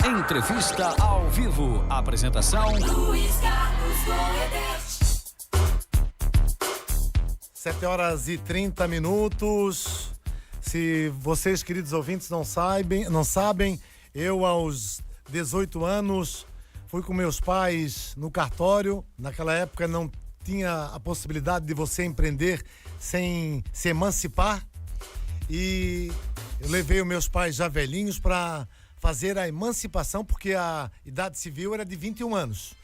Entrevista ao vivo. Apresentação Luiz Carlos Goedes. 7h30. Se vocês, queridos ouvintes, não sabem, eu aos 18 anos fui com meus pais no cartório. Naquela época não tinha a possibilidade de você empreender sem se emancipar. E eu levei os meus pais já velhinhos para fazer a emancipação, porque a idade civil era de 21 anos.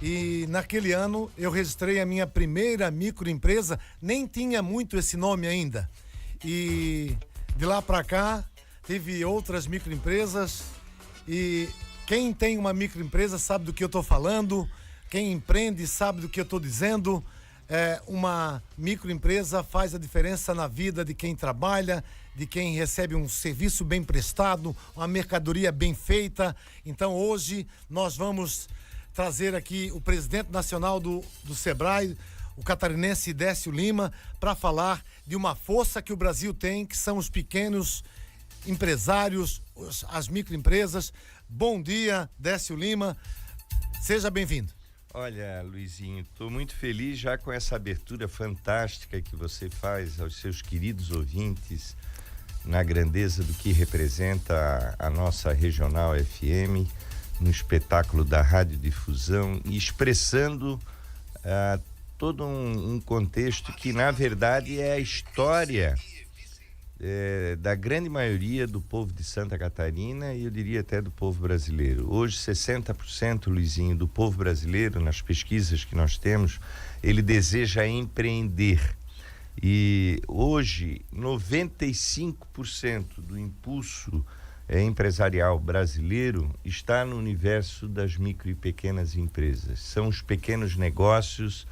E naquele ano eu registrei a minha primeira microempresa, nem tinha muito esse nome ainda. E de lá para cá teve outras microempresas, e quem tem uma microempresa sabe do que eu estou falando, quem empreende sabe do que eu estou dizendo. Uma microempresa faz a diferença na vida de quem trabalha, de quem recebe um serviço bem prestado, uma mercadoria bem feita. Então hoje nós vamos trazer aqui o presidente nacional do Sebrae, o catarinense Décio Lima, para falar de uma força que o Brasil tem, que são os pequenos empresários, as microempresas. Bom dia, Décio Lima, seja bem-vindo. Olha, Luizinho, estou muito feliz já com essa abertura fantástica que você faz aos seus queridos ouvintes, na grandeza do que representa a nossa Regional FM, no espetáculo da radiodifusão, e expressando todo um contexto que, na verdade, é a história da grande maioria do povo de Santa Catarina, e eu diria até do povo brasileiro. Hoje 60%, Luizinho, do povo brasileiro, nas pesquisas que nós temos, ele deseja empreender. E hoje 95% do impulso empresarial brasileiro está no universo das micro e pequenas empresas. São os pequenos negócios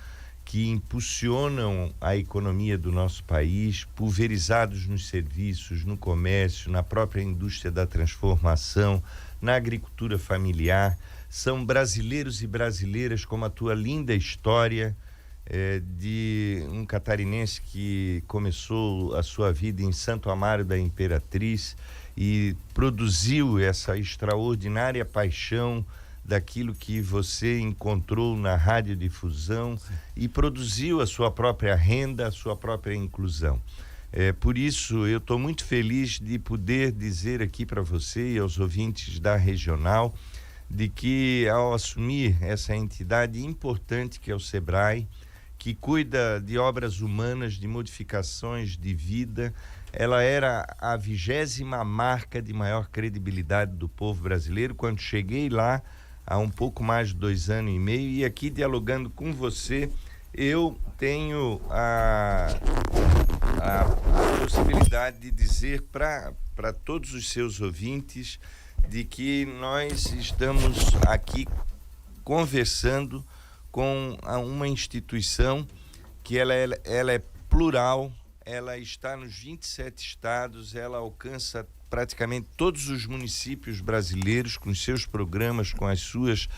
que impulsionam a economia do nosso país, pulverizados nos serviços, no comércio, na própria indústria da transformação, na agricultura familiar. São brasileiros e brasileiras, como a tua linda história de um catarinense que começou a sua vida em Santo Amaro da Imperatriz e produziu essa extraordinária paixão daquilo que você encontrou na radiodifusão. Sim. E produziu a sua própria renda, a sua própria inclusão. Por isso eu estou muito feliz de poder dizer aqui para você e aos ouvintes da Regional de que, ao assumir essa entidade importante que é o Sebrae, que cuida de obras humanas, de modificações de vida, ela era a 20ª marca de maior credibilidade do povo brasileiro. Quando cheguei lá, há um pouco mais de 2 anos e meio, e aqui dialogando com você, eu tenho a possibilidade de dizer para todos os seus ouvintes de que nós estamos aqui conversando com uma instituição que ela é plural, ela está nos 27 estados, ela alcança praticamente todos os municípios brasileiros com os seus programas, com as suas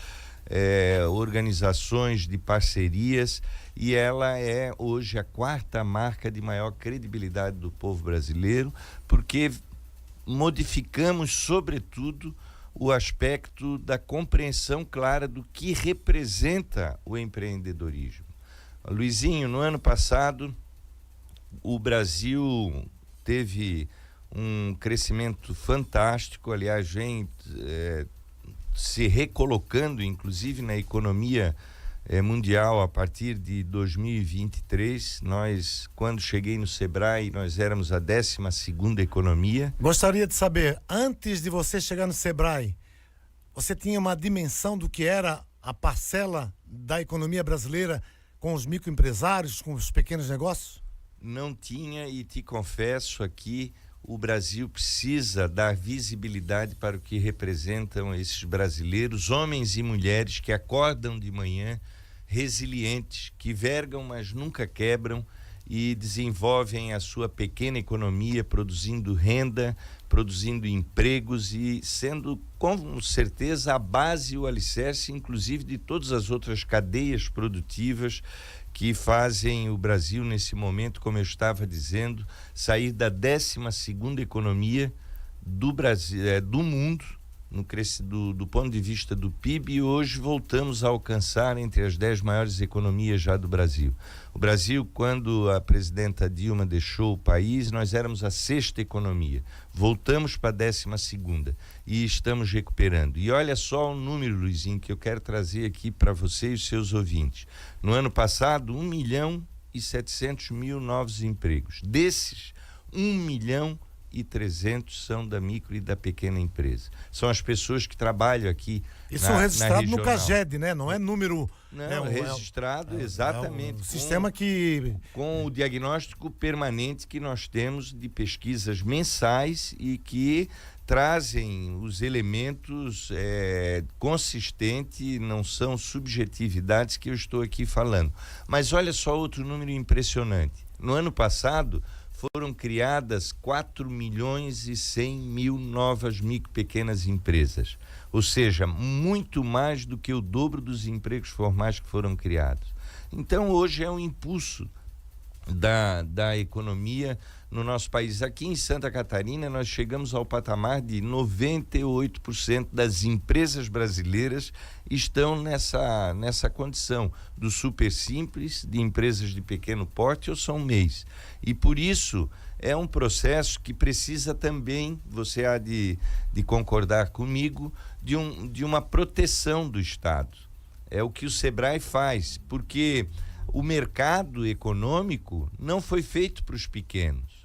organizações de parcerias, e ela é hoje a 4ª marca de maior credibilidade do povo brasileiro, porque modificamos sobretudo o aspecto da compreensão clara do que representa o empreendedorismo. Luizinho, no ano passado o Brasil teve um crescimento fantástico, aliás, vem se recolocando, inclusive, na economia mundial a partir de 2023. Nós, quando cheguei no Sebrae, nós éramos a 12ª economia. Gostaria de saber, antes de você chegar no Sebrae, você tinha uma dimensão do que era a parcela da economia brasileira com os microempresários, com os pequenos negócios? Não tinha, e te confesso aqui, o Brasil precisa dar visibilidade para o que representam esses brasileiros, homens e mulheres que acordam de manhã resilientes, que vergam, mas nunca quebram, e desenvolvem a sua pequena economia, produzindo renda, produzindo empregos e sendo, com certeza, a base e o alicerce, inclusive, de todas as outras cadeias produtivas que fazem o Brasil, nesse momento, como eu estava dizendo, sair da 12ª economia do Brasil, do mundo, do ponto de vista do PIB, e hoje voltamos a alcançar entre as 10 maiores economias já do Brasil. O Brasil, quando a presidenta Dilma deixou o país, nós éramos a 6ª economia. Voltamos para a 12ª e estamos recuperando. E olha só o número, Luizinho, que eu quero trazer aqui para você e os seus ouvintes. No ano passado, 1.700.000 novos empregos. Desses, 1.300.000 são da micro e da pequena empresa. São as pessoas que trabalham aqui. Isso é registrado no CAGED, né? Não é número. Não, registrado exatamente. Sistema com o diagnóstico permanente que nós temos de pesquisas mensais e que trazem os elementos consistentes, não são subjetividades que eu estou aqui falando. Mas olha só outro número impressionante. No ano passado, foram criadas 4.100.000 novas micro e pequenas empresas, ou seja, muito mais do que o dobro dos empregos formais que foram criados. Então, hoje é um impulso da economia no nosso país. Aqui em Santa Catarina, nós chegamos ao patamar de 98% das empresas brasileiras estão nessa condição do super simples, de empresas de pequeno porte ou são MEIs. E por isso é um processo que precisa também, você há de concordar comigo, de uma proteção do Estado. É o que o SEBRAE faz, porque o mercado econômico não foi feito para os pequenos.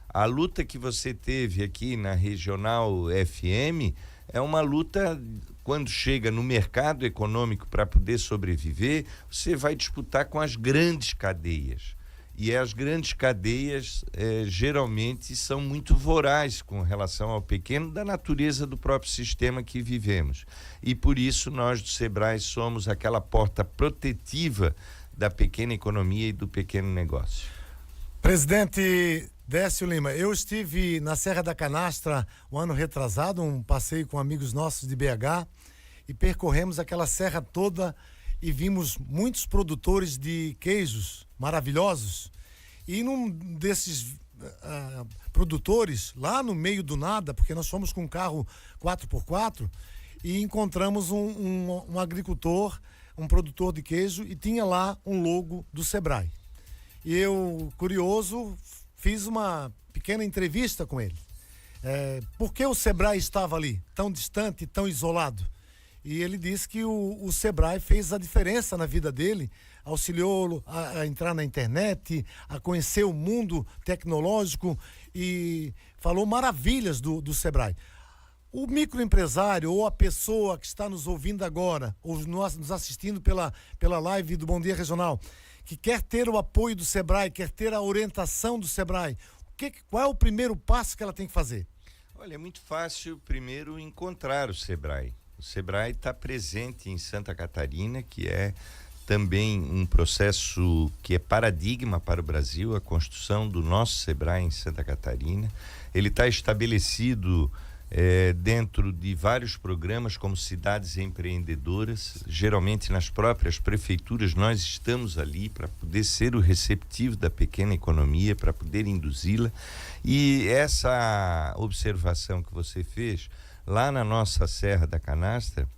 A luta que você teve aqui na Regional FM é uma luta, quando chega no mercado econômico para poder sobreviver, você vai disputar com as grandes cadeias. E as grandes cadeias geralmente são muito vorazes com relação ao pequeno, da natureza do próprio sistema que vivemos. E por isso nós do SEBRAE somos aquela porta protetiva da pequena economia e do pequeno negócio. Presidente Décio Lima, eu estive na Serra da Canastra o ano retrasado, um passeio com amigos nossos de BH, e percorremos aquela serra toda e vimos muitos produtores de queijos maravilhosos. E num desses produtores, lá no meio do nada, porque nós fomos com um carro 4x4 e encontramos um agricultor, um produtor de queijo, e tinha lá um logo do SEBRAE. E eu, curioso, fiz uma pequena entrevista com ele. Por que o SEBRAE estava ali, tão distante, tão isolado? E ele disse que o SEBRAE fez a diferença na vida dele, auxiliou a entrar na internet, a conhecer o mundo tecnológico, e falou maravilhas do SEBRAE. O microempresário ou a pessoa que está nos ouvindo agora, ou nos assistindo pela live do Bom Dia Regional, que quer ter o apoio do SEBRAE, quer ter a orientação do SEBRAE, qual é o primeiro passo que ela tem que fazer? Olha, é muito fácil primeiro encontrar o SEBRAE. O SEBRAE está presente em Santa Catarina, que é também um processo que é paradigma para o Brasil, a construção do nosso SEBRAE em Santa Catarina. Ele está estabelecido dentro de vários programas como Cidades Empreendedoras. Geralmente nas próprias prefeituras nós estamos ali para poder ser o receptivo da pequena economia, para poder induzi-la. E essa observação que você fez lá na nossa Serra da Canastra,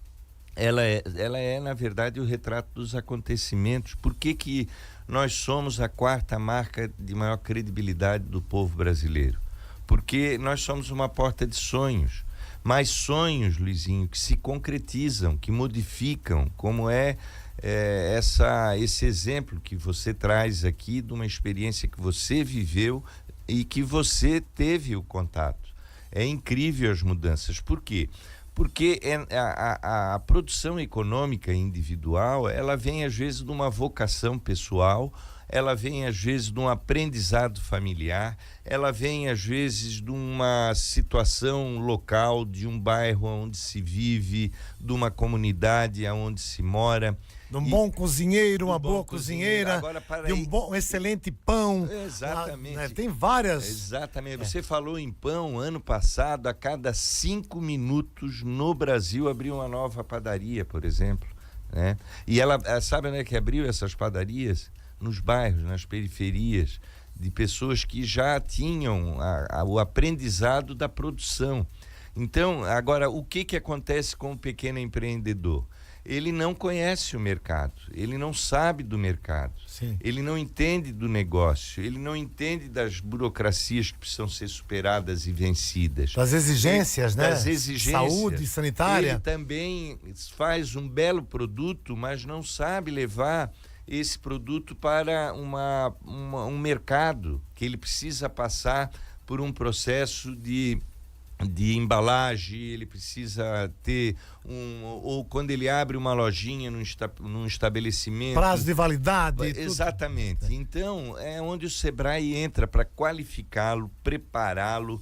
ela é na verdade o retrato dos acontecimentos. Por que nós somos a 4ª marca de maior credibilidade do povo brasileiro? Porque nós somos uma porta de sonhos, mas sonhos, Luizinho, que se concretizam, que modificam, como esse exemplo que você traz aqui de uma experiência que você viveu e que você teve o contato. É incrível as mudanças. Por quê? Porque a produção econômica individual, ela vem às vezes de uma vocação pessoal, ela vem às vezes de um aprendizado familiar, ela vem às vezes de uma situação local, de um bairro onde se vive, de uma comunidade onde se mora. De um bom cozinheiro, uma boa cozinheira, de um excelente pão. Exatamente. Tem várias. Exatamente. Você falou em pão. Ano passado, a cada 5 minutos no Brasil abriu uma nova padaria, por exemplo, né? E ela, sabe onde é que abriu essas padarias? Nos bairros, nas periferias, de pessoas que já tinham o aprendizado da produção. Então, agora, o que acontece com o pequeno empreendedor? Ele não conhece o mercado, ele não sabe do mercado, Sim. ele não entende do negócio, ele não entende das burocracias que precisam ser superadas e vencidas. Das exigências, né? Das exigências. Saúde, sanitária. Ele também faz um belo produto, mas não sabe levar esse produto para um mercado, que ele precisa passar por um processo de embalagem, ele precisa ter ou quando ele abre uma lojinha num estabelecimento, prazo de validade, exatamente. Tudo. Então é onde o Sebrae entra para qualificá-lo, prepará-lo,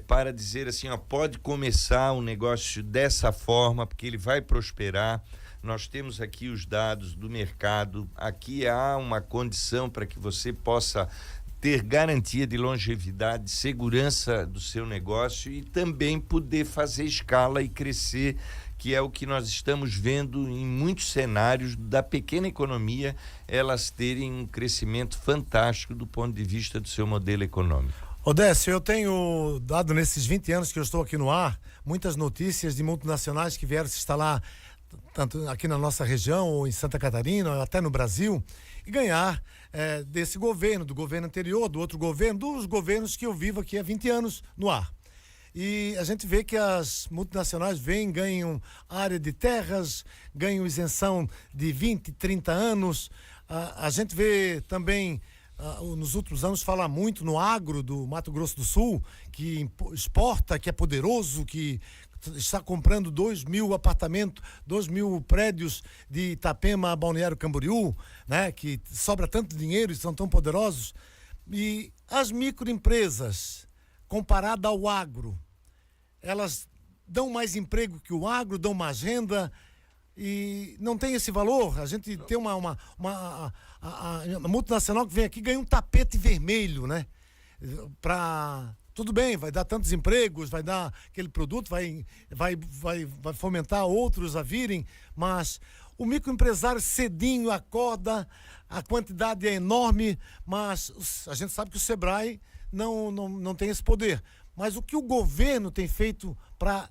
para dizer assim, pode começar um negócio dessa forma, porque ele vai prosperar. Nós temos aqui os dados do mercado, aqui há uma condição para que você possa ter garantia de longevidade, de segurança do seu negócio e também poder fazer escala e crescer, que é o que nós estamos vendo em muitos cenários da pequena economia, elas terem um crescimento fantástico do ponto de vista do seu modelo econômico. Odécio, eu tenho dado nesses 20 anos que eu estou aqui no ar, muitas notícias de multinacionais que vieram se instalar tanto aqui na nossa região ou em Santa Catarina, ou até no Brasil, e ganhar desse governo, do governo anterior, do outro governo, dos governos que eu vivo aqui há 20 anos no ar. E a gente vê que as multinacionais vêm, ganham área de terras, ganham isenção de 20, 30 anos. A gente vê também, nos últimos anos, falar muito no agro do Mato Grosso do Sul, que exporta, que é poderoso, que está comprando 2.000 apartamentos, 2.000 prédios de Itapema a Balneário Camboriú, né? Que sobra tanto dinheiro e são tão poderosos. E as microempresas, comparada ao agro, elas dão mais emprego que o agro, dão mais renda e não tem esse valor. A gente tem uma multinacional que vem aqui e ganha um tapete vermelho, né? Tudo bem, vai dar tantos empregos, vai dar aquele produto, vai fomentar outros a virem, mas o microempresário cedinho acorda, a quantidade é enorme, mas a gente sabe que o Sebrae não tem esse poder. Mas o que o governo tem feito para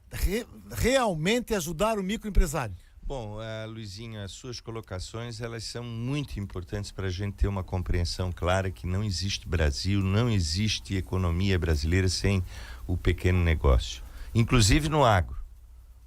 realmente ajudar o microempresário? Bom, Luizinho, as suas colocações, elas são muito importantes para a gente ter uma compreensão clara que não existe Brasil, não existe economia brasileira sem o pequeno negócio, inclusive no agro.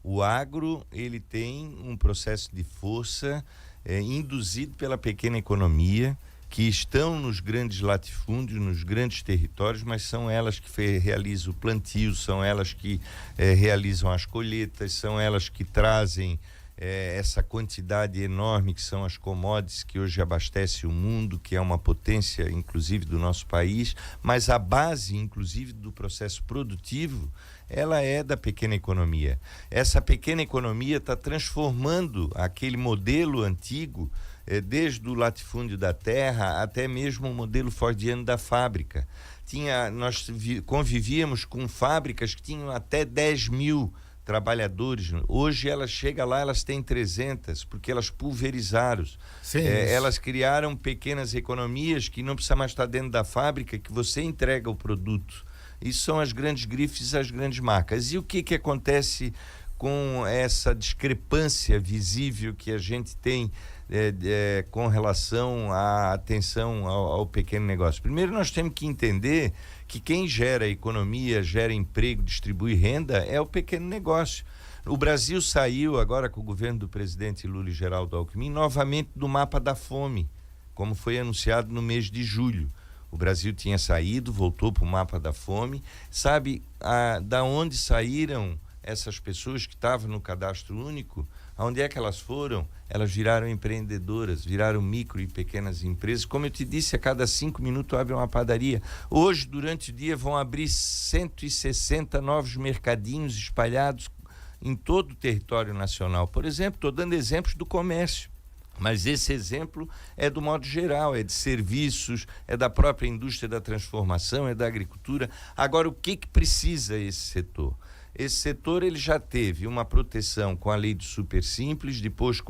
O agro, ele tem um processo de força induzido pela pequena economia, que estão nos grandes latifúndios, nos grandes territórios, mas são elas que realizam o plantio, são elas que realizam as colheitas, são elas que trazem essa quantidade enorme que são as commodities que hoje abastecem o mundo, que é uma potência inclusive do nosso país, mas a base inclusive do processo produtivo, ela é da pequena economia. Essa pequena economia está transformando aquele modelo antigo, desde o latifúndio da terra até mesmo o modelo fordiano da fábrica. Nós convivíamos com fábricas que tinham até 10.000 trabalhadores. Hoje elas chegam lá, elas têm 300, porque elas pulverizaram. Elas criaram pequenas economias que não precisa mais estar dentro da fábrica, que você entrega o produto. Isso são as grandes grifes, as grandes marcas. E o que acontece com essa discrepância visível que a gente tem com relação à atenção ao pequeno negócio? Primeiro, nós temos que entender que quem gera economia, gera emprego, distribui renda é o pequeno negócio. O Brasil saiu agora com o governo do presidente Lula e Geraldo Alckmin novamente do mapa da fome, como foi anunciado no mês de julho. O Brasil tinha saído, voltou para o mapa da fome. Sabe da onde saíram essas pessoas que estavam no cadastro único? Aonde é que elas foram? Elas viraram empreendedoras, viraram micro e pequenas empresas. Como eu te disse, a cada 5 minutos abre uma padaria. Hoje, durante o dia, vão abrir 160 novos mercadinhos espalhados em todo o território nacional. Por exemplo, estou dando exemplos do comércio, mas esse exemplo é do modo geral, é de serviços, é da própria indústria da transformação, é da agricultura. Agora, o que precisa esse setor? Esse setor ele já teve uma proteção com a lei do Super Simples, depois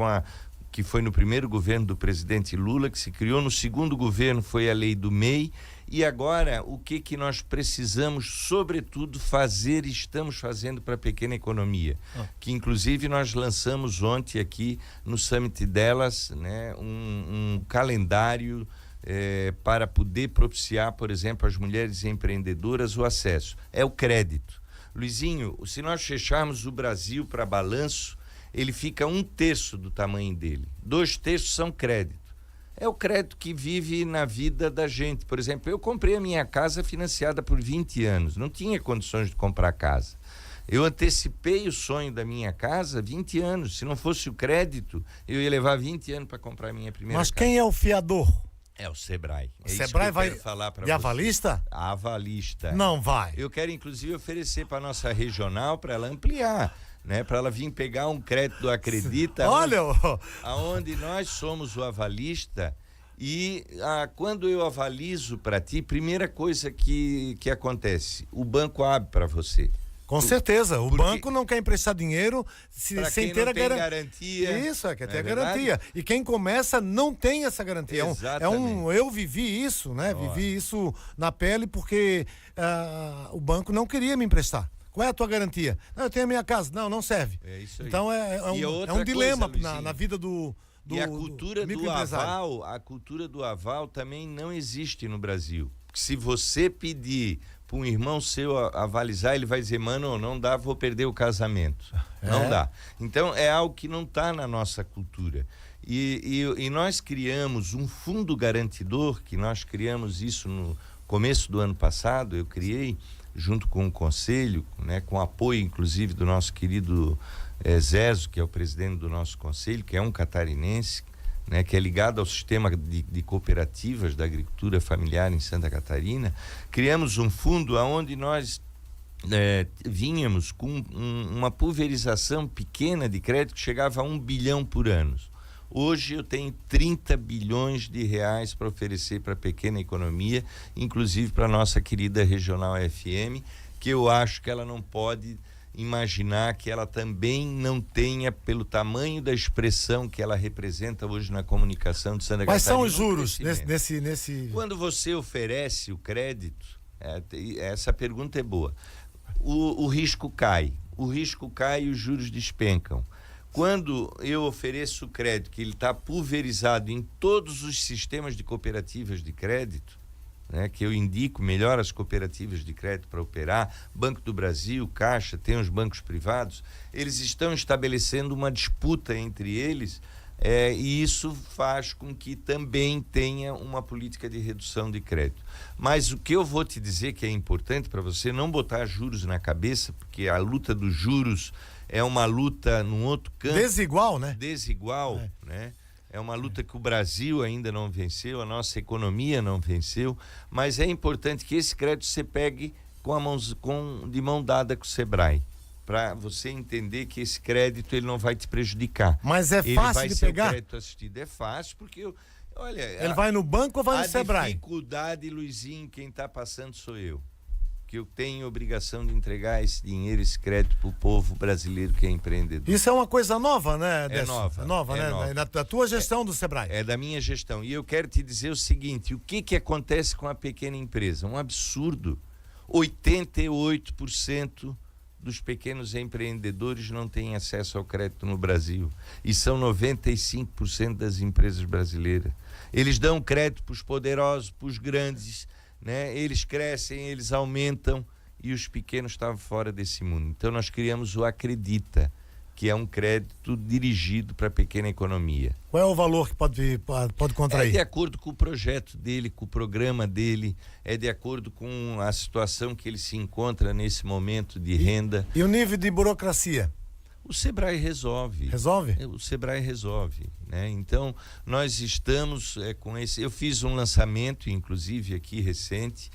que foi no primeiro governo do presidente Lula, que se criou, no segundo governo foi a lei do MEI, E agora, o que nós precisamos, sobretudo, fazer e estamos fazendo para a pequena economia? Que, inclusive, nós lançamos ontem aqui no Summit delas, né, um calendário para poder propiciar, por exemplo, às mulheres empreendedoras o acesso. É o crédito. Luizinho, se nós fecharmos o Brasil para balanço, ele fica 1/3 do tamanho dele. 2/3 são crédito. É o crédito que vive na vida da gente. Por exemplo, eu comprei a minha casa financiada por 20 anos. Não tinha condições de comprar casa. Eu antecipei o sonho da minha casa 20 anos. Se não fosse o crédito, eu ia levar 20 anos para comprar a minha primeira casa. Mas quem é o fiador? É o Sebrae. O Sebrae vai falar para de avalista? Avalista. Não vai. Eu quero, inclusive, oferecer para a nossa regional, para ela ampliar, né? Para ela vir pegar um crédito do Acredita. Olha! Aonde nós somos o avalista. E quando eu avalizo para ti, primeira coisa que acontece, o banco abre para você. Com certeza, o banco não quer emprestar dinheiro sem ter a garantia. Isso, quer ter a garantia. E quem começa não tem essa garantia. Eu vivi isso, né? Vivi isso na pele porque o banco não queria me emprestar. Qual é a tua garantia? Não, eu tenho a minha casa. Não serve. É isso aí. Então é um dilema na vida do e a cultura do aval, a cultura do aval também não existe no Brasil. Porque se você pedir para um irmão seu avalizar, ele vai dizer, mano, não dá, vou perder o casamento. Não dá. Então é algo que não está na nossa cultura. E nós criamos um fundo garantidor, que nós criamos isso no começo do ano passado, eu criei junto com o conselho, né, com apoio inclusive do nosso querido Zezo, que é o presidente do nosso conselho, que é um catarinense, né, que é ligado ao sistema de cooperativas da agricultura familiar em Santa Catarina. Criamos um fundo onde nós vínhamos com uma pulverização pequena de crédito que chegava a 1 bilhão por ano. Hoje eu tenho 30 bilhões de reais para oferecer para a pequena economia, inclusive para a nossa querida Regional FM, que eu acho que ela não pode imaginar que ela também não tenha, pelo tamanho da expressão que ela representa hoje na comunicação de Santa Catarina. Quais são os juros nesse... Quando você oferece o crédito, essa pergunta é boa, o risco cai e os juros despencam. Quando eu ofereço o crédito, que ele está pulverizado em todos os sistemas de cooperativas de crédito, né, que eu indico melhor as cooperativas de crédito para operar, Banco do Brasil, Caixa, tem os bancos privados, eles estão estabelecendo uma disputa entre eles, e isso faz com que também tenha uma política de redução de crédito. Mas o que eu vou te dizer que é importante para você não botar juros na cabeça, porque a luta dos juros é uma luta num outro campo. Desigual, né? Desigual, né? É uma luta que o Brasil ainda não venceu, a nossa economia não venceu, mas é importante que esse crédito você pegue de mão dada com o Sebrae, para você entender que esse crédito ele não vai te prejudicar. Mas é fácil de pegar? O crédito assistido é fácil, porque olha... Ele vai no banco ou vai no Sebrae? A dificuldade, Luizinho, quem está passando sou eu. Que eu tenho obrigação de entregar esse dinheiro, esse crédito para o povo brasileiro que é empreendedor. Isso é uma coisa nova, né, Décio? É nova, né? Da tua gestão do Sebrae. É da minha gestão. E eu quero te dizer o seguinte, o que acontece com a pequena empresa? Um absurdo. 88% dos pequenos empreendedores não têm acesso ao crédito no Brasil. E são 95% das empresas brasileiras. Eles dão crédito para os poderosos, para os grandes, né? Eles crescem, eles aumentam e os pequenos estavam fora desse mundo. Então nós criamos o Acredita, que é um crédito dirigido para a pequena economia. Qual é o valor que pode contrair? É de acordo com o projeto dele, com o programa dele, é de acordo com a situação que ele se encontra nesse momento de renda. E o nível de burocracia? O Sebrae resolve. Resolve? O Sebrae resolve, né? Então, nós estamos com esse... Eu fiz um lançamento, inclusive, aqui recente,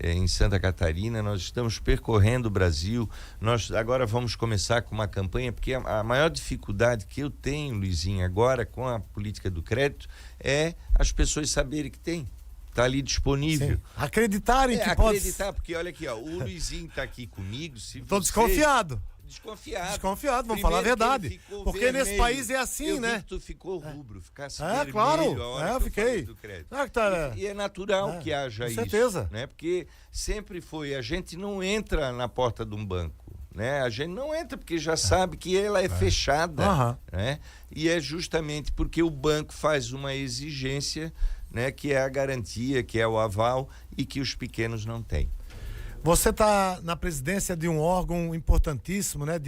em Santa Catarina. Nós estamos percorrendo o Brasil. Nós agora vamos começar com uma campanha, porque a maior dificuldade que eu tenho, Luizinho, agora com a política do crédito, é as pessoas saberem que tem. Está ali disponível. Sim. Acreditarem que pode... Acreditar, porque olha aqui, ó, o Luizinho está aqui comigo. Estou desconfiado. Desconfiado, vamos falar a verdade. Porque vermelho. Nesse país é assim, eu né? Vi que tu ficou rubro, ficasse vermelho. Claro, a hora eu fiquei. Do crédito. E é natural que haja isso. Com certeza. Né? Porque sempre foi, a gente não entra na porta de um banco. Né? A gente não entra porque já sabe que ela é fechada, né? E é justamente porque o banco faz uma exigência, né, que é a garantia, que é o aval e que os pequenos não têm. Você está na presidência de um órgão importantíssimo, né?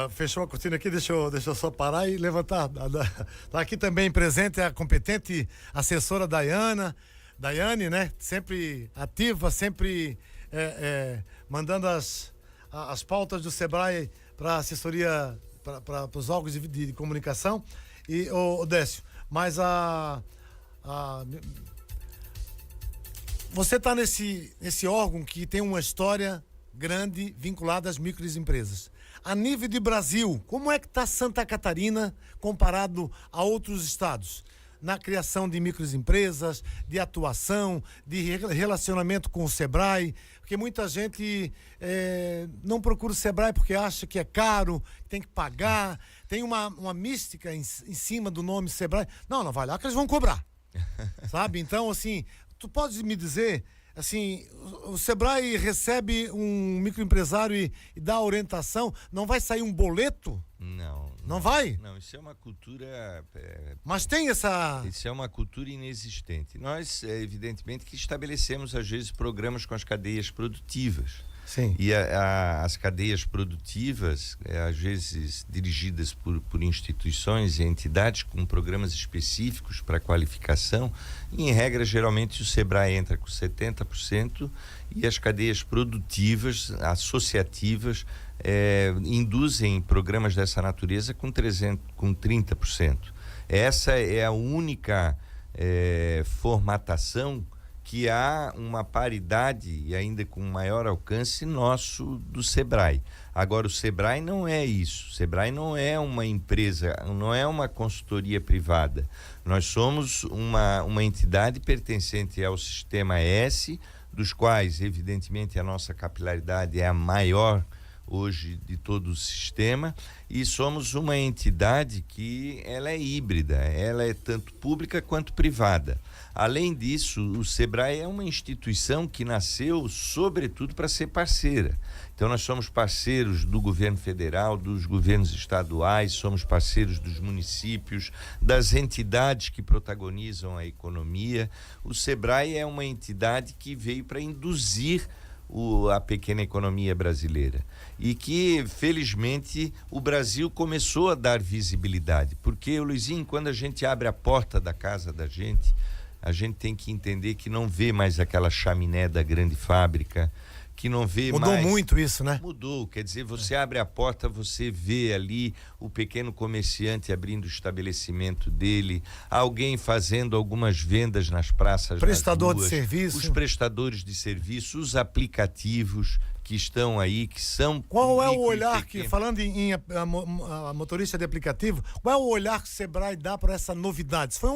Fechou a cortina aqui, deixa eu só parar e levantar. Está aqui também presente a competente assessora Daiane, né? Sempre ativa, sempre mandando as pautas do Sebrae para assessoria, para os órgãos de comunicação. E, Décio, mas você está nesse órgão que tem uma história grande vinculada às microempresas. A nível de Brasil, como é que está Santa Catarina comparado a outros estados? Na criação de microempresas, de atuação, de relacionamento com o Sebrae, porque muita gente não procura o Sebrae porque acha que é caro, tem que pagar, tem uma mística em cima do nome Sebrae. Não vai lá que eles vão cobrar, sabe? Então, assim, tu pode me dizer, assim, o Sebrae recebe um microempresário e dá orientação, não vai sair um boleto? Não vai? Não, isso é uma cultura... Mas tem essa... Isso é uma cultura inexistente. Nós, evidentemente, que estabelecemos, às vezes, programas com as cadeias produtivas. Sim. E as cadeias produtivas, às vezes dirigidas por instituições e entidades com programas específicos para qualificação, e, em regra, geralmente o Sebrae entra com 70% e as cadeias produtivas, associativas, induzem programas dessa natureza com 30%. Essa é a única formatação que há uma paridade e ainda com maior alcance nosso do Sebrae. Agora, o Sebrae não é isso. O Sebrae não é uma empresa, não é uma consultoria privada. Nós somos uma entidade pertencente ao Sistema S, dos quais, evidentemente, a nossa capilaridade é a maior hoje de todo o sistema, e somos uma entidade que ela é híbrida, ela é tanto pública quanto privada. Além disso, o Sebrae é uma instituição que nasceu sobretudo para ser parceira. Então nós somos parceiros do governo federal, dos governos estaduais, somos parceiros dos municípios, das entidades que protagonizam a economia. O Sebrae é uma entidade que veio para induzir a pequena economia brasileira e que, felizmente, o Brasil começou a dar visibilidade, porque, Luizinho, quando a gente abre a porta da casa da gente, a gente tem que entender que não vê mais aquela chaminé da grande fábrica, que não vê mais... Mudou muito isso, né? Mudou, quer dizer, você abre a porta, você vê ali o pequeno comerciante abrindo o estabelecimento dele, alguém fazendo algumas vendas nas praças, prestador nas ruas, de serviço, os prestadores de serviço, os aplicativos que estão aí, que são... Qual é o olhar que, falando em motorista de aplicativo, qual é o olhar que o Sebrae dá para essa novidade? Isso foi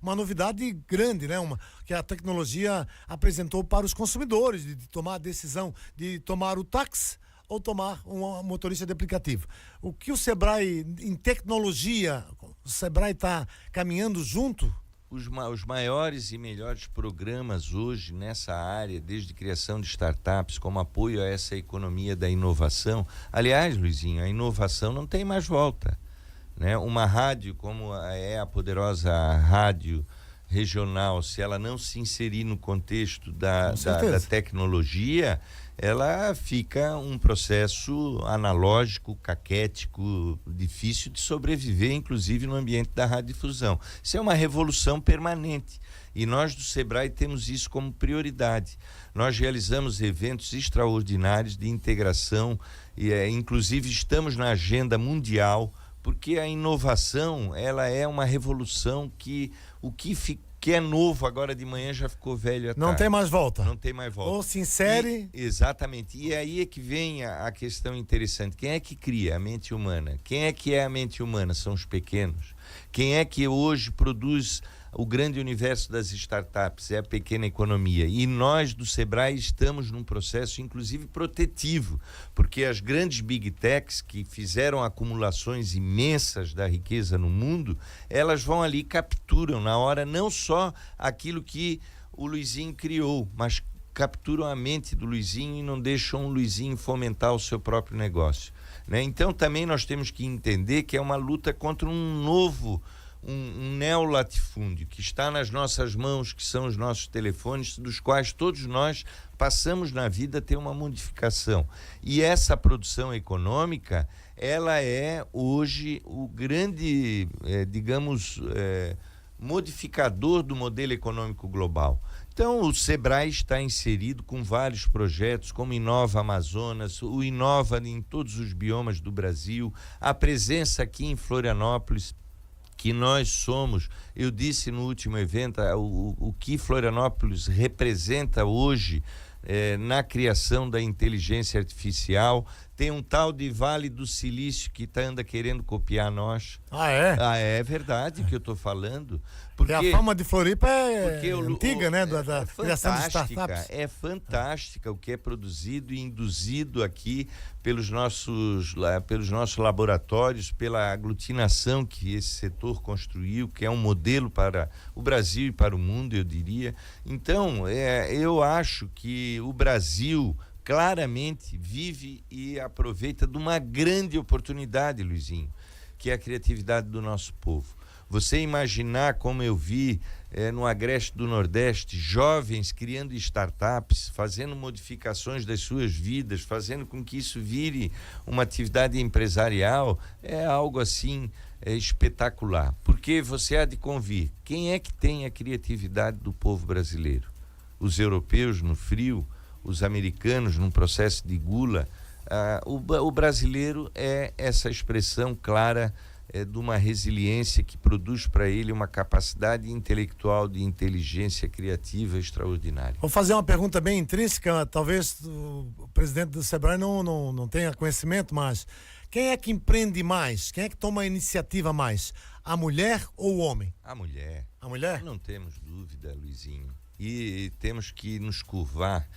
uma novidade grande, né? Que a tecnologia apresentou para os consumidores, de tomar a decisão de tomar o táxi ou tomar um motorista de aplicativo. O que o Sebrae, em tecnologia, o Sebrae está caminhando junto? Os maiores e melhores programas hoje nessa área, desde criação de startups, como apoio a essa economia da inovação. Aliás, Luizinho, a inovação não tem mais volta, né? Uma rádio como é a poderosa rádio regional, se ela não se inserir no contexto da tecnologia, ela fica um processo analógico, caquético, difícil de sobreviver, inclusive no ambiente da radiodifusão. Isso é uma revolução permanente e nós do Sebrae temos isso como prioridade. Nós realizamos eventos extraordinários de integração e inclusive estamos na agenda mundial, porque a inovação, ela é uma revolução que o que é novo agora de manhã já ficou velho à tarde. Não tem mais volta. Não tem mais volta. Ou se insere... Exatamente. E aí é que vem a questão interessante. Quem é que cria a mente humana? Quem é que é a mente humana? São os pequenos. Quem é que hoje produz o grande universo das startups, é a pequena economia. E nós do Sebrae estamos num processo, inclusive, protetivo, porque as grandes big techs que fizeram acumulações imensas da riqueza no mundo, elas vão ali e capturam na hora não só aquilo que o Luizinho criou, mas capturam a mente do Luizinho e não deixam o Luizinho fomentar o seu próprio negócio, né? Então também nós temos que entender que é uma luta contra um novo, um neolatifúndio que está nas nossas mãos, que são os nossos telefones, dos quais todos nós passamos na vida a ter uma modificação. E essa produção econômica, ela é hoje o grande, modificador do modelo econômico global. Então, o Sebrae está inserido com vários projetos, como Inova Amazonas, o Inova em todos os biomas do Brasil, a presença aqui em Florianópolis, que nós somos, eu disse no último evento, o que Florianópolis representa hoje na criação da inteligência artificial. Tem um tal de Vale do Silício que anda querendo copiar nós. Ah, é? É verdade que eu estou falando. Porque a fama de Floripa é antiga, né? Da criação de startups. É fantástica o que é produzido e induzido aqui pelos nossos laboratórios, pela aglutinação que esse setor construiu, que é um modelo para o Brasil e para o mundo, eu diria. Então, eu acho que o Brasil claramente vive e aproveita de uma grande oportunidade, Luizinho, que é a criatividade do nosso povo. Você imaginar como eu vi no Agreste do Nordeste, jovens criando startups, fazendo modificações das suas vidas, fazendo com que isso vire uma atividade empresarial, é algo assim espetacular. Porque você há de convir, quem é que tem a criatividade do povo brasileiro? Os europeus no frio, os americanos num processo de gula. O brasileiro é essa expressão clara de uma resiliência que produz para ele uma capacidade intelectual de inteligência criativa extraordinária. Vou fazer uma pergunta bem intrínseca, talvez o presidente do Sebrae não tenha conhecimento, mas quem é que empreende mais? Quem é que toma a iniciativa mais? A mulher ou o homem? A mulher. A mulher? Não temos dúvida, Luizinho. E temos que nos curvar.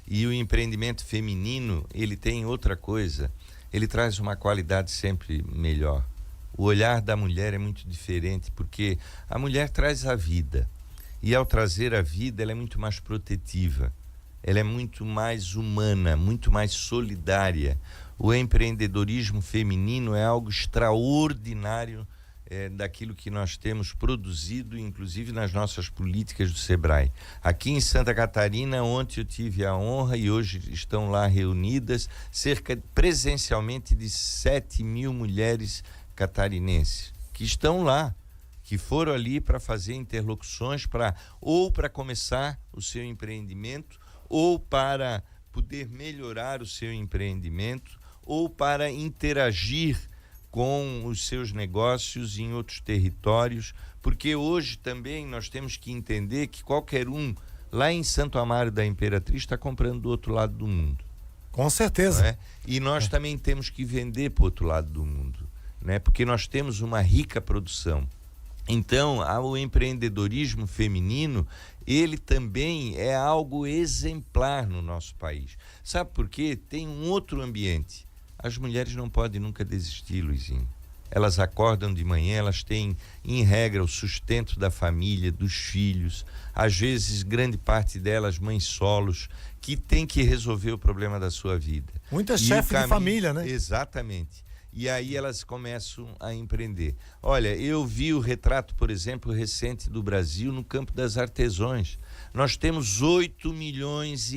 E o empreendimento feminino, ele tem outra coisa, ele traz uma qualidade sempre melhor. O olhar da mulher é muito diferente, porque a mulher traz a vida, e ao trazer a vida, ela é muito mais protetiva, ela é muito mais humana, muito mais solidária. O empreendedorismo feminino é algo extraordinário daquilo que nós temos produzido, inclusive nas nossas políticas do Sebrae. Aqui em Santa Catarina, ontem eu tive a honra e hoje estão lá reunidas presencialmente de 7.000 mulheres catarinenses que estão lá, que foram ali para fazer interlocuções ou para começar o seu empreendimento, ou para poder melhorar o seu empreendimento, ou para interagir com os seus negócios em outros territórios, porque hoje também nós temos que entender que qualquer um lá em Santo Amaro da Imperatriz está comprando do outro lado do mundo. Com certeza. E nós também temos que vender para o outro lado do mundo, né? Porque nós temos uma rica produção. Então, o empreendedorismo feminino, ele também é algo exemplar no nosso país. Sabe por quê? Tem um outro ambiente. As mulheres não podem nunca desistir, Luizinho. Elas acordam de manhã, elas têm, em regra, o sustento da família, dos filhos. Às vezes, grande parte delas, mães solos, que tem que resolver o problema da sua vida. Muitas chefes de família, né? Exatamente. E aí elas começam a empreender. Olha, eu vi o retrato, por exemplo, recente do Brasil no campo das artesãos. Nós temos 8,5 milhões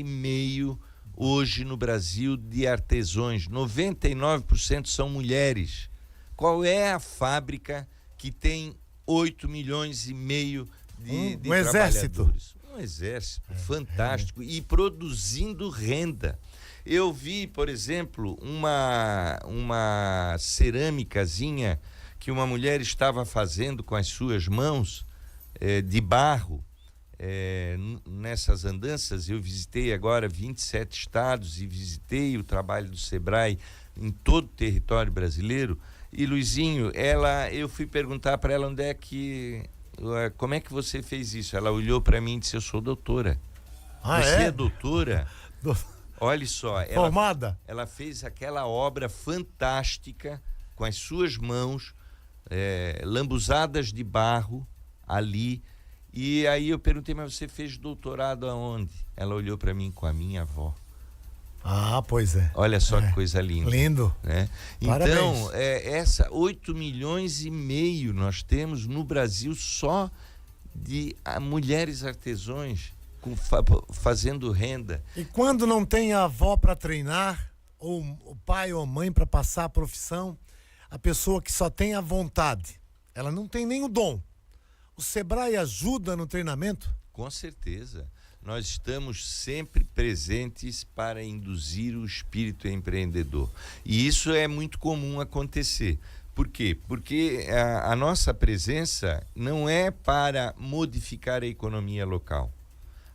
hoje no Brasil de artesãos, 99% são mulheres. Qual é a fábrica que tem 8,5 milhões de trabalhadores? Um exército fantástico e produzindo renda. Eu vi, por exemplo, uma cerâmicazinha que uma mulher estava fazendo com as suas mãos de barro. Nessas andanças eu visitei agora 27 estados e visitei o trabalho do Sebrae em todo o território brasileiro. E Luizinho, eu fui perguntar para ela onde é que como é que você fez isso? Ela olhou para mim e disse, eu sou doutora. Ah, você é? é doutora? Olha só, Formada? Ela fez aquela obra fantástica com as suas mãos, lambuzadas de barro ali. E aí eu perguntei, mas você fez doutorado aonde? Ela olhou para mim, com a minha avó. Ah, pois é. Olha só que coisa linda. Lindo. Né? Então, 8,5 milhões nós temos no Brasil só de mulheres artesãos fazendo renda. E quando não tem a avó para treinar, ou o pai ou a mãe para passar a profissão, a pessoa que só tem a vontade, ela não tem nem o dom. O Sebrae ajuda no treinamento? Com certeza. Nós estamos sempre presentes para induzir o espírito empreendedor. E isso é muito comum acontecer. Por quê? Porque a nossa presença não é para modificar a economia local.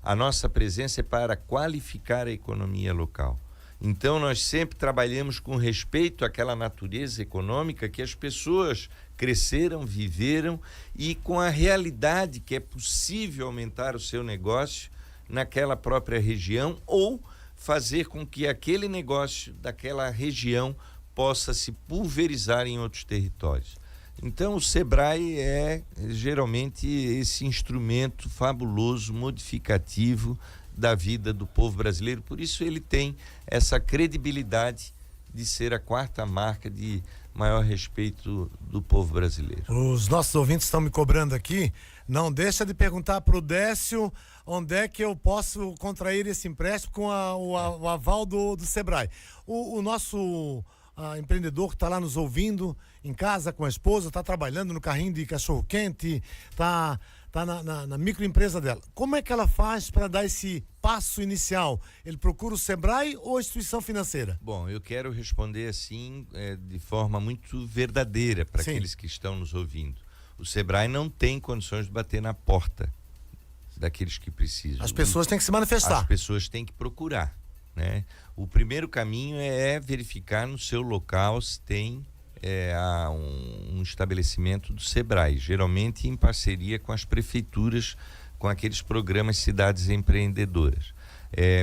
A nossa presença é para qualificar a economia local. Então, nós sempre trabalhamos com respeito àquela natureza econômica que as pessoas cresceram, viveram, e com a realidade que é possível aumentar o seu negócio naquela própria região ou fazer com que aquele negócio daquela região possa se pulverizar em outros territórios. Então, o Sebrae é geralmente esse instrumento fabuloso, modificativo da vida do povo brasileiro. Por isso ele tem essa credibilidade de ser a 4ª marca de maior respeito do povo brasileiro. Os nossos ouvintes estão me cobrando aqui. Não deixa de perguntar para o Décio onde é que eu posso contrair esse empréstimo com o aval do Sebrae. O nosso empreendedor que está lá nos ouvindo em casa com a esposa, está trabalhando no carrinho de cachorro-quente, está na microempresa dela. Como é que ela faz para dar esse passo inicial? Ele procura o Sebrae ou a instituição financeira? Bom, eu quero responder assim de forma muito verdadeira para aqueles que estão nos ouvindo. O Sebrae não tem condições de bater na porta daqueles que precisam. As pessoas têm que se manifestar. As pessoas têm que procurar, né? O primeiro caminho é verificar no seu local se tem um estabelecimento do Sebrae, geralmente em parceria com as prefeituras, com aqueles programas Cidades Empreendedoras.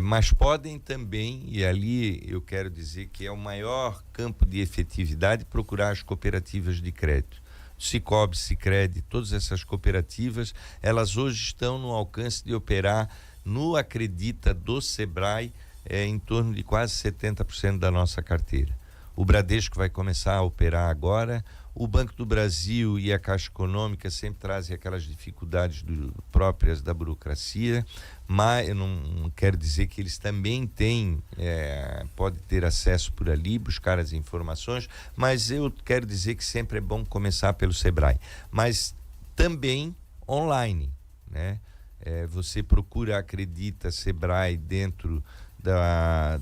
Mas podem também, e ali eu quero dizer que é o maior campo de efetividade, procurar as cooperativas de crédito. Sicoob, Sicredi, todas essas cooperativas, elas hoje estão no alcance de operar no Acredita do Sebrae em torno de quase 70% da nossa carteira. O Bradesco vai começar a operar agora. O Banco do Brasil e a Caixa Econômica sempre trazem aquelas dificuldades próprias da burocracia, mas eu não quero dizer que eles também têm, pode ter acesso por ali, buscar as informações, mas eu quero dizer que sempre é bom começar pelo Sebrae. Mas também online, né? Você procura Acredita Sebrae dentro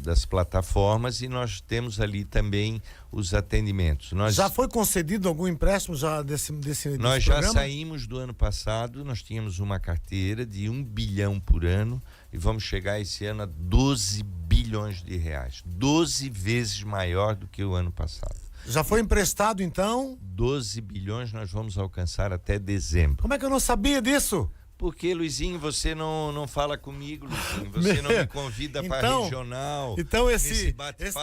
das plataformas e nós temos ali também os atendimentos. Já foi concedido algum empréstimo desse Nós programa? já saímos do ano passado, nós tínhamos uma carteira de 1 bilhão por ano e vamos chegar esse ano a 12 bilhões de reais, 12 vezes maior do que o ano passado. Já foi emprestado então? 12 bilhões nós vamos alcançar até dezembro. Como é que eu não sabia disso? Porque, Luizinho, você não fala comigo, Luizinho. Você não me convida para a regional. Então esse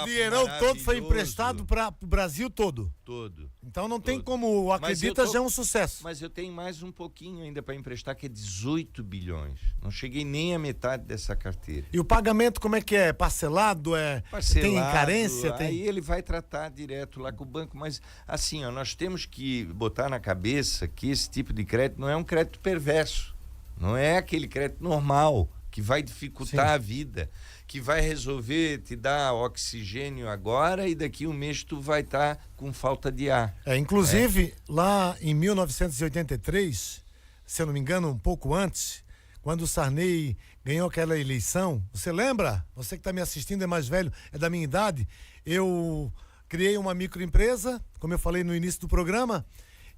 dinheirão todo foi emprestado para o Brasil todo? Todo. Então não tem como, Acredita já é um sucesso. Mas eu tenho mais um pouquinho ainda para emprestar, que é 18 bilhões. Não cheguei nem à metade dessa carteira. E o pagamento como é que é? Parcelado? Parcelado, tem carência? Aí ele vai tratar direto lá com o banco. Mas assim, nós temos que botar na cabeça que esse tipo de crédito não é um crédito perverso. Não é aquele crédito normal que vai dificultar a vida, que vai resolver te dar oxigênio agora e daqui um mês tu vai estar com falta de ar. Inclusive, lá em 1983, se eu não me engano, um pouco antes, quando o Sarney ganhou aquela eleição, você lembra? Você que está me assistindo é mais velho, é da minha idade. Eu criei uma microempresa, como eu falei no início do programa,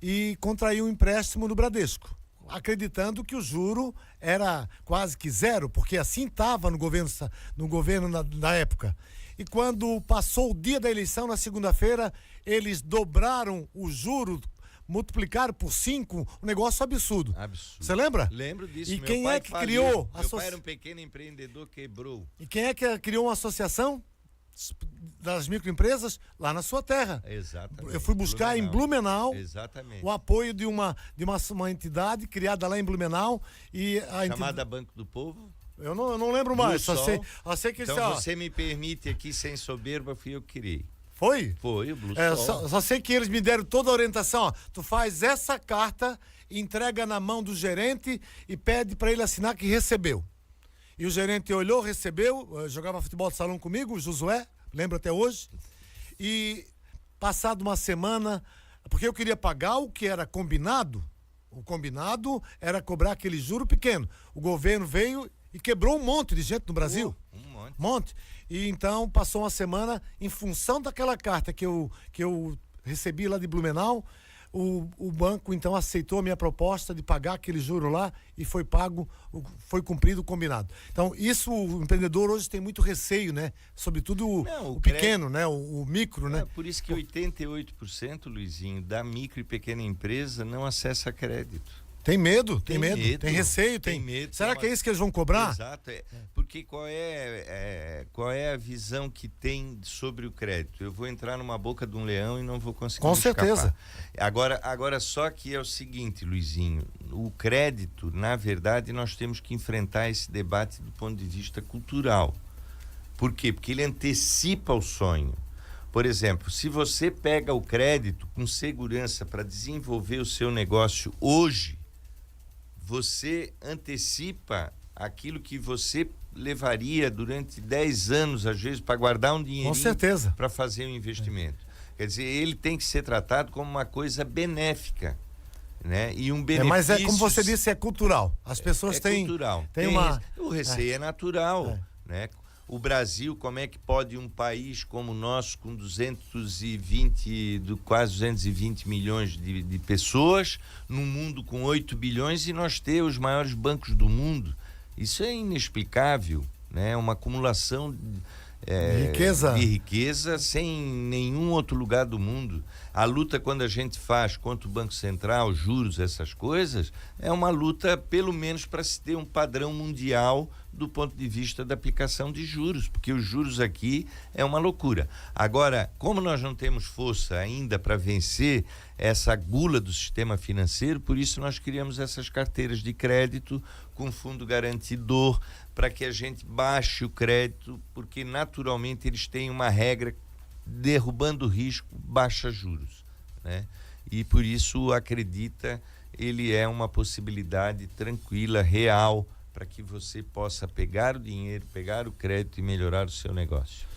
e contraí um empréstimo no Bradesco, acreditando que o juro era quase que zero, porque assim estava no governo na época. E quando passou o dia da eleição, na segunda-feira, eles dobraram o juro multiplicaram por 5, um negócio absurdo. Absurdo. Você lembra? Lembro disso. E Meu quem pai é que faliu. criou? Meu pai era um pequeno empreendedor, quebrou. E quem é que criou uma associação das microempresas? Lá na sua terra. Exatamente. Eu fui buscar em Blumenau Exatamente. o apoio de uma entidade criada lá em Blumenau. E Chamada Banco do Povo. Eu não lembro mais, só sei que... Então você me permite aqui, sem soberba, fui eu que criei. Foi? Foi, o Blue Sol. Só sei que eles me deram toda a orientação, ó. Tu faz essa carta, entrega na mão do gerente e pede para ele assinar que recebeu. E o gerente olhou, recebeu, jogava futebol de salão comigo, o Josué, lembro até hoje. E passado uma semana, porque eu queria pagar o que era combinado, o combinado era cobrar aquele juro pequeno. O governo veio e quebrou um monte de gente no Brasil. Um monte. E então passou uma semana, em função daquela carta que eu recebi lá de Blumenau, o banco então aceitou a minha proposta de pagar aquele juro lá e foi pago, foi cumprido o combinado. Então isso, o empreendedor hoje tem muito receio, né? Sobretudo o pequeno, né? O micro, né? Por isso que 88%, Luizinho, da micro e pequena empresa não acessa crédito. Tem medo, tem receio, tem medo. Será que é isso que eles vão cobrar? Exato, porque qual é a visão que tem sobre o crédito? Eu vou entrar numa boca de um leão e não vou conseguir Com certeza. Agora só que é o seguinte, Luizinho, o crédito, na verdade, nós temos que enfrentar esse debate do ponto de vista cultural. Por quê? Porque ele antecipa o sonho. Por exemplo, se você pega o crédito com segurança para desenvolver o seu negócio hoje, você antecipa aquilo que você levaria durante 10 anos, às vezes, para guardar um dinheirinho. Com certeza. Para fazer um investimento. Quer dizer, ele tem que ser tratado como uma coisa benéfica, né? E um benefício... Mas como você disse, é cultural. As pessoas têm... cultural. O receio é natural, né? O Brasil, como é que pode um país como o nosso, com quase 220 milhões de pessoas, num mundo com 8 bilhões, e nós ter os maiores bancos do mundo? Isso é inexplicável, né? Uma acumulação de riqueza sem nenhum outro lugar do mundo. A luta, quando a gente faz contra o Banco Central, juros, essas coisas, é uma luta, pelo menos, para se ter um padrão mundial do ponto de vista da aplicação de juros, porque os juros aqui é uma loucura. Agora, como nós não temos força ainda para vencer essa gula do sistema financeiro, por isso nós criamos essas carteiras de crédito com fundo garantidor, para que a gente baixe o crédito, porque naturalmente eles têm uma regra: derrubando o risco, baixa juros, né? E por isso acredita, ele é uma possibilidade tranquila, real, para que você possa pegar o dinheiro, pegar o crédito e melhorar o seu negócio.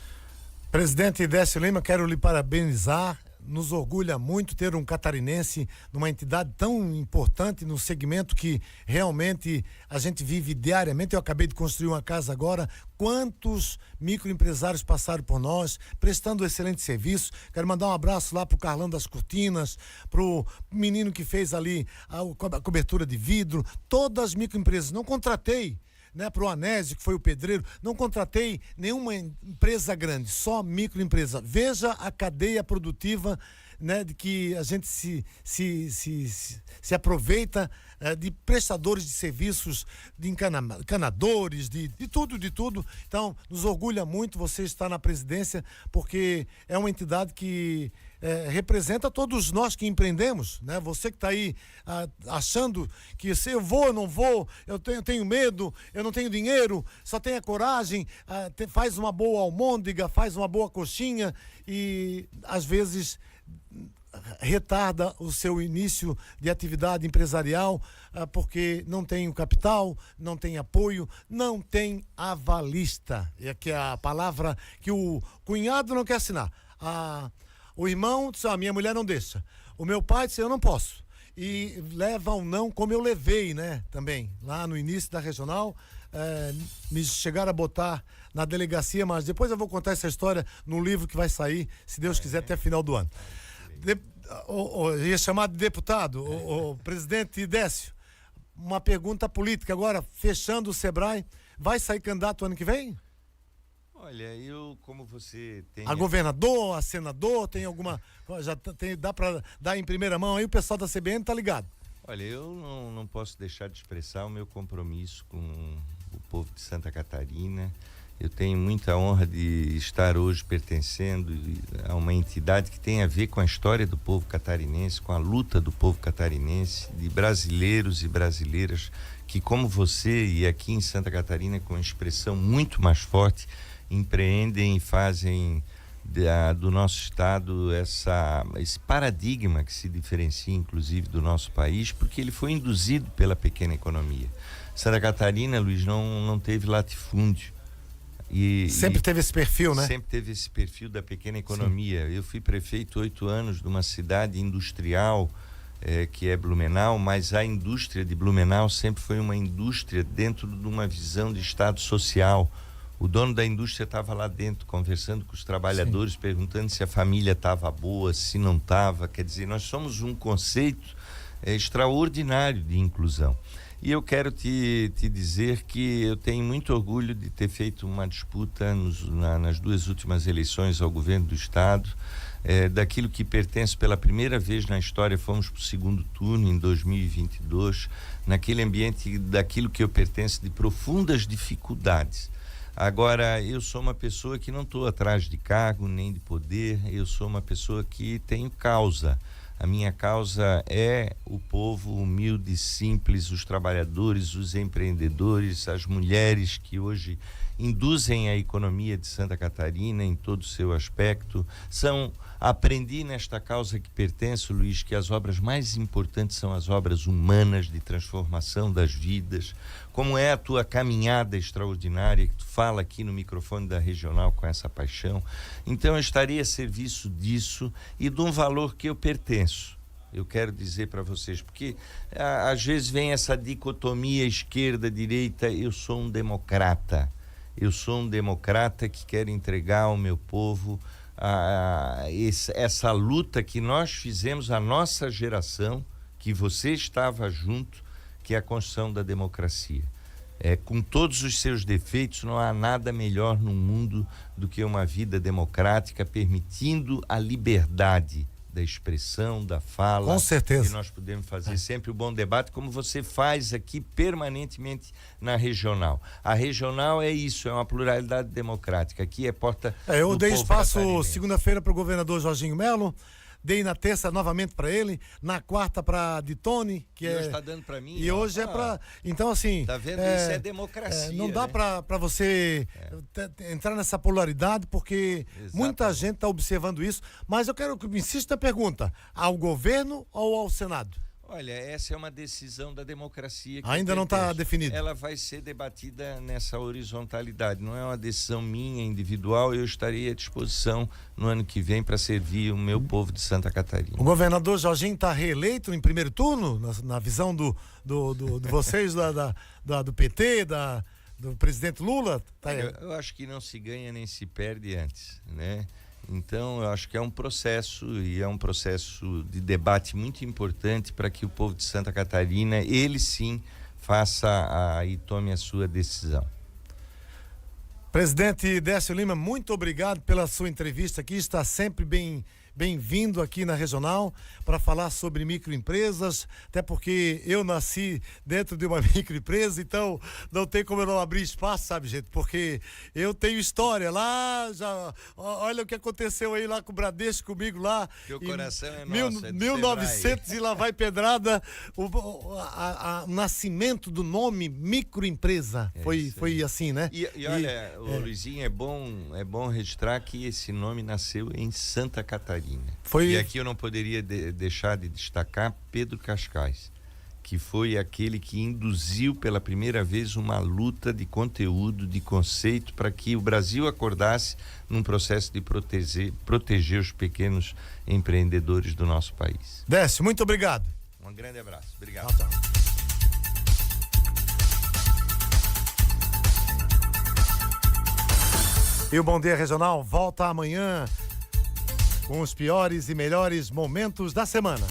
Presidente Décio Lima, quero lhe parabenizar. Nos orgulha muito ter um catarinense numa entidade tão importante no segmento que realmente a gente vive diariamente. Eu acabei de construir uma casa agora. Quantos microempresários passaram por nós, prestando excelente serviço. Quero mandar um abraço lá pro Carlão das Cortinas, pro menino que fez ali a cobertura de vidro. Todas as microempresas. Não contratei, né, para o Anésio, que foi o pedreiro, não contratei nenhuma empresa grande, só microempresa. Veja a cadeia produtiva, né, de que a gente se aproveita de prestadores de serviços, de encanadores, de tudo. Então, nos orgulha muito você estar na presidência, porque é uma entidade que representa todos nós que empreendemos, né? Você que está aí achando que se eu vou, eu não vou, eu tenho medo, eu não tenho dinheiro, só tenha coragem, faz uma boa almôndega, faz uma boa coxinha e às vezes retarda o seu início de atividade empresarial porque não tem o capital, não tem apoio, não tem avalista. É que é a palavra que o cunhado não quer assinar. O irmão disse: minha mulher não deixa. O meu pai disse: eu não posso. E leva um não, como eu levei, né? Também, lá no início da regional, me chegaram a botar na delegacia, mas depois eu vou contar essa história no livro que vai sair, se Deus quiser, até final do ano. Ia chamar de deputado, o presidente Décio, uma pergunta política agora, fechando o Sebrae, vai sair candidato ano que vem? Olha, como você tem... A governador, a senador, tem alguma... dá para dar em primeira mão aí, o pessoal da CBN tá ligado. Olha, eu não posso deixar de expressar o meu compromisso com o povo de Santa Catarina. Eu tenho muita honra de estar hoje pertencendo a uma entidade que tem a ver com a história do povo catarinense, com a luta do povo catarinense, de brasileiros e brasileiras que, como você e aqui em Santa Catarina, com expressão muito mais forte, empreendem e fazem do nosso estado esse paradigma que se diferencia inclusive do nosso país, porque ele foi induzido pela pequena economia. Santa Catarina, Luiz, não teve latifúndio. Sempre teve esse perfil, né? Sempre teve esse perfil da pequena economia. Sim. Eu fui prefeito 8 anos de uma cidade industrial, que é Blumenau, mas a indústria de Blumenau sempre foi uma indústria dentro de uma visão de Estado social. O dono da indústria estava lá dentro conversando com os trabalhadores, sim, perguntando se a família estava boa, se não estava. Quer dizer, nós somos um conceito extraordinário de inclusão. E eu quero te dizer que eu tenho muito orgulho de ter feito uma disputa nas 2 últimas eleições ao governo do estado, daquilo que pertence pela primeira vez na história, fomos para o 2º turno em 2022, naquele ambiente daquilo que eu pertenço de profundas dificuldades. Agora, eu sou uma pessoa que não estou atrás de cargo nem de poder, eu sou uma pessoa que tenho causa. A minha causa é o povo humilde, simples, os trabalhadores, os empreendedores, as mulheres que hoje induzem a economia de Santa Catarina em todo o seu aspecto. Aprendi nesta causa que pertenço, Luiz, que as obras mais importantes são as obras humanas de transformação das vidas, como é a tua caminhada extraordinária que tu fala aqui no microfone da Regional com essa paixão. Então eu estaria a serviço disso e de um valor que eu pertenço. Eu quero dizer para vocês, porque às vezes vem essa dicotomia esquerda-direita. Eu sou um democrata. Eu sou um democrata que quer entregar ao meu povo essa luta que nós fizemos, a nossa geração, que você estava junto, que é a construção da democracia. Com todos os seus defeitos, não há nada melhor no mundo do que uma vida democrática, permitindo a liberdade da expressão, da fala. Com certeza. E nós podemos fazer sempre o bom debate, como você faz aqui permanentemente na Regional. A Regional é isso, é uma pluralidade democrática. Aqui é porta eu do dei povo espaço catarinense. Segunda-feira para o governador Jorginho Melo, dei na terça novamente para ele, na quarta para Ditone, que e hoje está dando para mim. E hoje é para... Então, assim... Tá vendo? Isso é democracia. Não dá, né? para você entrar nessa polaridade, porque muita gente está observando isso. Mas eu quero que me insista na pergunta: ao governo ou ao Senado? Olha, essa é uma decisão da democracia. Que ainda não está definida. Ela vai ser debatida nessa horizontalidade. Não é uma decisão minha, individual. Eu estarei à disposição no ano que vem para servir o meu povo de Santa Catarina. O governador Jorginho está reeleito em primeiro turno, na visão de vocês, do PT, do presidente Lula? Eu acho que não se ganha nem se perde antes, né? Então, eu acho que é um processo, e é um processo de debate muito importante para que o povo de Santa Catarina, ele sim, faça e tome a sua decisão. Presidente Décio Lima, muito obrigado pela sua entrevista aqui, está sempre bem-vindo aqui na Regional para falar sobre microempresas, até porque eu nasci dentro de uma microempresa, então não tem como eu não abrir espaço, sabe, gente? Porque eu tenho história lá, olha o que aconteceu aí lá com o Bradesco, comigo lá. Teu coração é nosso, é 1900 e lá vai pedrada, o nascimento do nome microempresa, foi assim, né? E olha, Luizinho, é bom registrar que esse nome nasceu em Santa Catarina. E aqui eu não poderia deixar de destacar Pedro Cascais, que foi aquele que induziu pela primeira vez uma luta de conteúdo, de conceito, para que o Brasil acordasse num processo de proteger os pequenos empreendedores do nosso país. Décio, muito obrigado. Um grande abraço. Obrigado. Tchau. E o Bom Dia Regional volta amanhã com os piores e melhores momentos da semana.